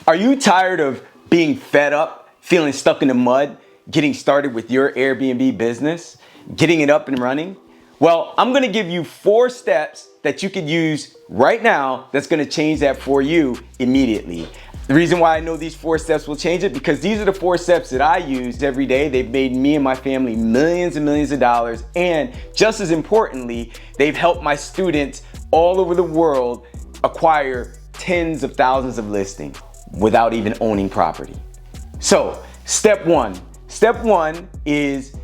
Are you tired of being fed up, feeling stuck in the mud, getting started with your Airbnb business, getting it up and running? Well, I'm gonna give you 4 steps that you could use right now that's gonna change that for you immediately. The reason why I know these 4 steps will change it, because these are the 4 steps that I use every day. They've made me and my family millions and millions of dollars, and just as importantly, they've helped my students all over the world acquire tens of thousands of listings without even owning property. So, step one is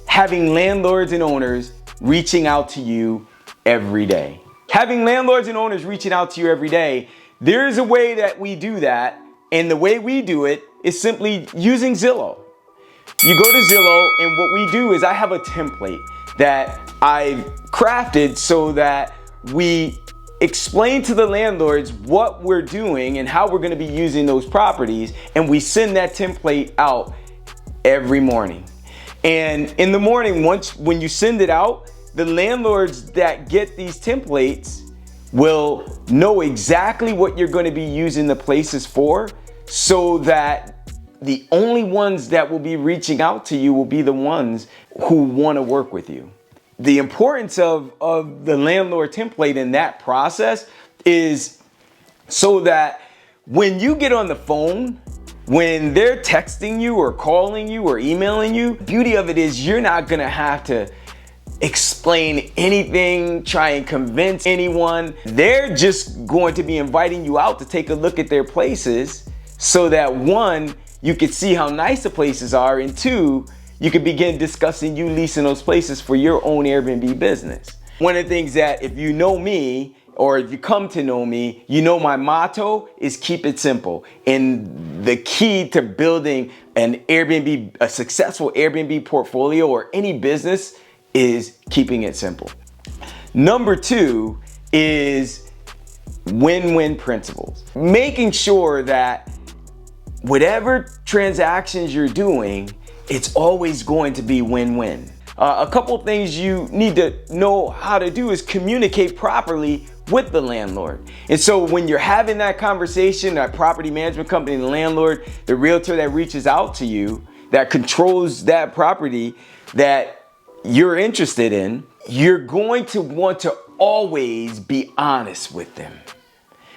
having landlords and owners reaching out to you every day. Having landlords and owners reaching out to you every day, there's a way that we do that, and the way we do it is simply using Zillow. You go to Zillow, and what we do is I have a template that I've crafted so that we explain to the landlords what we're doing and how we're going to be using those properties, and we send that template out every morning. And in the morning, when you send it out, the landlords that get these templates will know exactly what you're going to be using the places for, so that the only ones that will be reaching out to you will be the ones who want to work with you. The importance of the landlord template in that process is so that when you get on the phone, when they're texting you or calling you or emailing you, the beauty of it is you're not gonna have to explain anything, try and convince anyone. They're just going to be inviting you out to take a look at their places, so that 1, you could see how nice the places are, and 2, you could begin discussing you leasing those places for your own Airbnb business. One of the things that, if you know me, or if you come to know me, you know my motto is keep it simple. And the key to building a successful Airbnb portfolio or any business is keeping it simple. Number 2 is win-win principles. Making sure that whatever transactions you're doing, it's always going to be win-win. A couple things you need to know how to do is communicate properly with the landlord. And so when you're having that conversation, that property management company, the landlord, the realtor that reaches out to you, that controls that property that you're interested in, you're going to want to always be honest with them,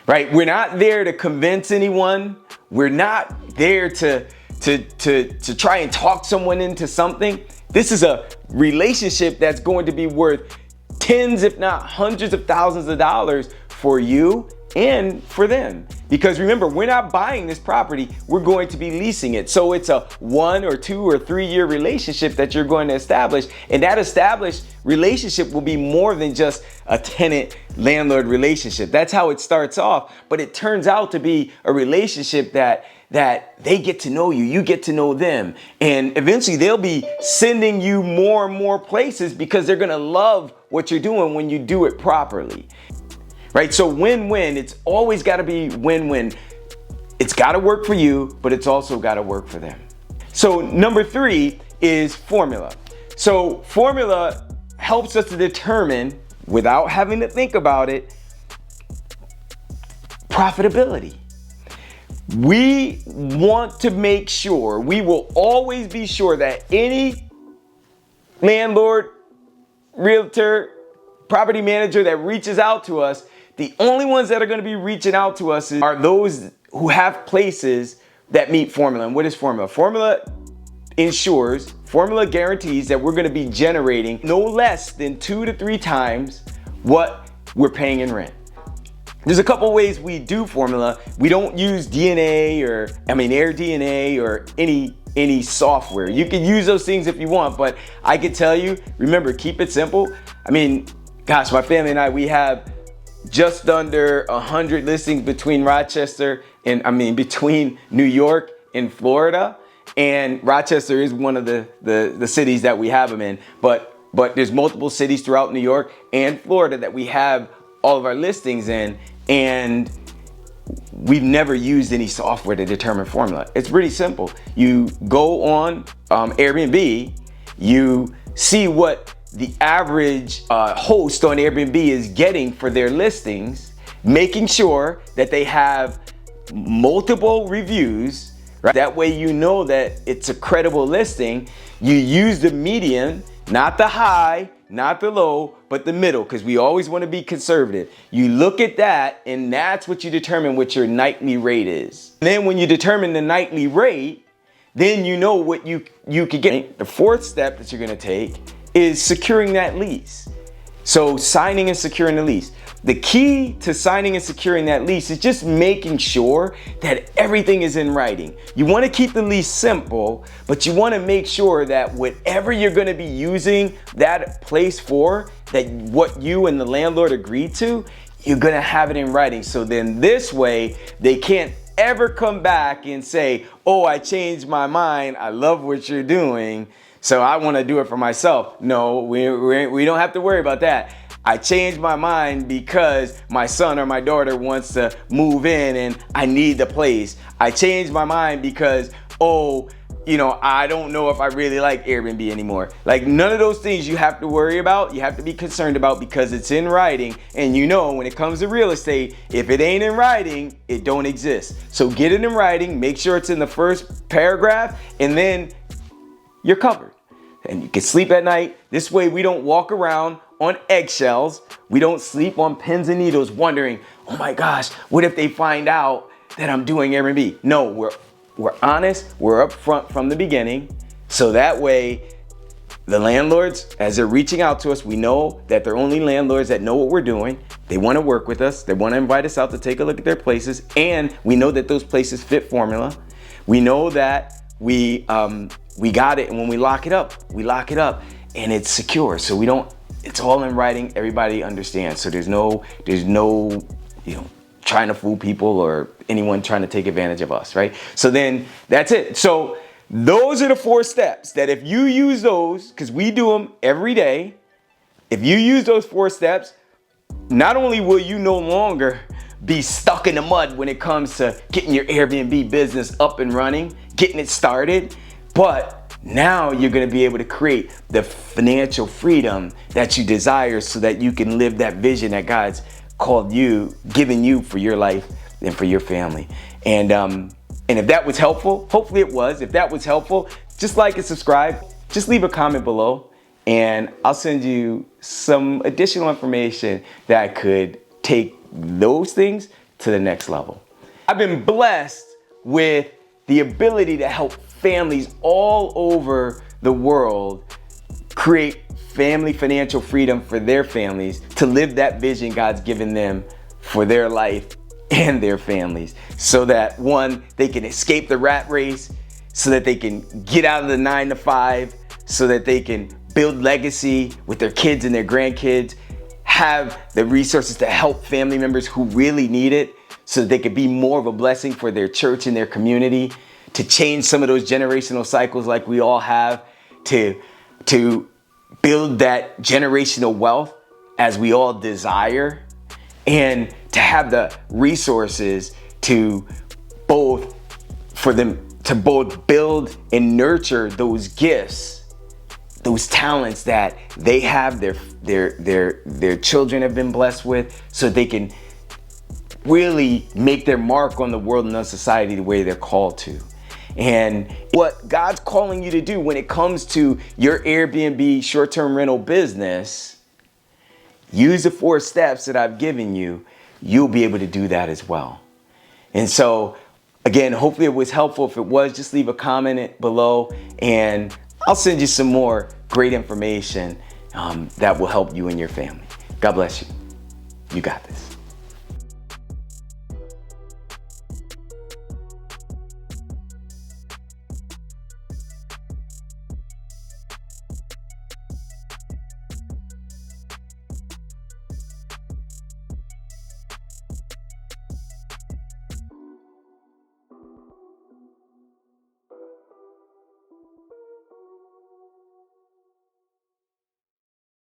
right? We're not there to convince anyone. We're not there to try and talk someone into something. This is a relationship that's going to be worth tens, if not hundreds of thousands of dollars for you and for them. Because remember, we're not buying this property, we're going to be leasing it. So it's a 1 or 2 or 3 year relationship that you're going to establish. And that established relationship will be more than just a tenant landlord relationship. That's how it starts off. But it turns out to be a relationship that they get to know you, you get to know them. And eventually they'll be sending you more and more places, because they're gonna love what you're doing when you do it properly. Right? So win-win, it's always gotta be win-win. It's gotta work for you, but it's also gotta work for them. So number 3 is formula. So formula helps us to determine, without having to think about it, profitability. We want to make sure, we will always be sure that any landlord, realtor, property manager that reaches out to us, the only ones that are going to be reaching out to us are those who have places that meet formula. And what is formula? Formula guarantees that we're going to be generating no less than 2 to 3 times what we're paying in rent. There's a couple ways we do formula. We don't use AirDNA or any software. You can use those things if you want, but I can tell you, remember, keep it simple. I mean, gosh, my family and I, we have just under 100 listings between between New York and Florida. And Rochester is one of the cities that we have them in. But there's multiple cities throughout New York and Florida that we have all of our listings in, and we've never used any software to determine formula. It's pretty simple. You go on Airbnb, you see what the average host on Airbnb is getting for their listings, making sure that they have multiple reviews, right? That way you know that it's a credible listing. You use the median, not the high, not the low, but the middle, because we always want to be conservative. You look at that, and that's what you determine what your nightly rate is. And then when you determine the nightly rate, then you know what you could get. The fourth step that you're going to take is securing that lease. So signing and securing the lease. The key to signing and securing that lease is just making sure that everything is in writing. You want to keep the lease simple, but you want to make sure that whatever you're going to be using that place for, that what you and the landlord agreed to, you're going to have it in writing. So then this way, they can't ever come back and say, oh, I changed my mind. I love what you're doing, so I want to do it for myself. No, we don't have to worry about that. I changed my mind because my son or my daughter wants to move in and I need the place. I changed my mind because, oh, I don't know if I really like Airbnb anymore. Like, none of those things you have to worry about. You have to be concerned about because it's in writing. And when it comes to real estate, if it ain't in writing, it don't exist. So get it in writing, make sure it's in the first paragraph, and then you're covered. And you can sleep at night. This way we don't walk around on eggshells. We don't sleep on pins and needles wondering, oh my gosh, what if they find out that I'm doing Airbnb? No, we're honest, we're upfront from the beginning. So that way the landlords, as they're reaching out to us, we know that they're only landlords that know what we're doing. They want to work with us. They want to invite us out to take a look at their places. And we know that those places fit formula. We know that we got it. And when we lock it up and it's secure. So it's all in writing. Everybody understands. So there's no, trying to fool people or anyone trying to take advantage of us, right? So then that's it. So those are the 4 steps that if you use those, because we do them every day, if you use those 4 steps, not only will you no longer be stuck in the mud when it comes to getting your Airbnb business up and running, getting it started, but now you're going to be able to create the financial freedom that you desire so that you can live that vision that God's called you, given you for your life and for your family. And if that was helpful, hopefully it was. If that was helpful, just like and subscribe. Just leave a comment below and I'll send you some additional information that could take those things to the next level. I've been blessed with the ability to help families all over the world create family financial freedom for their families to live that vision God's given them for their life and their families, so that one, they can escape the rat race, so that they can get out of the 9 to 5, so that they can build legacy with their kids and their grandkids, have the resources to help family members who really need it, so that they could be more of a blessing for their church and their community, to change some of those generational cycles like we all have, to build that generational wealth as we all desire, and to have the resources to both build and nurture those gifts, those talents that they have, their children have been blessed with, so they can really make their mark on the world and on society the way they're called to. And what God's calling you to do when it comes to your Airbnb short-term rental business, use the 4 steps that I've given you. You'll be able to do that as well. And so, again, hopefully it was helpful. If it was, just leave a comment below and I'll send you some more great information that will help you and your family. God bless you. You got this.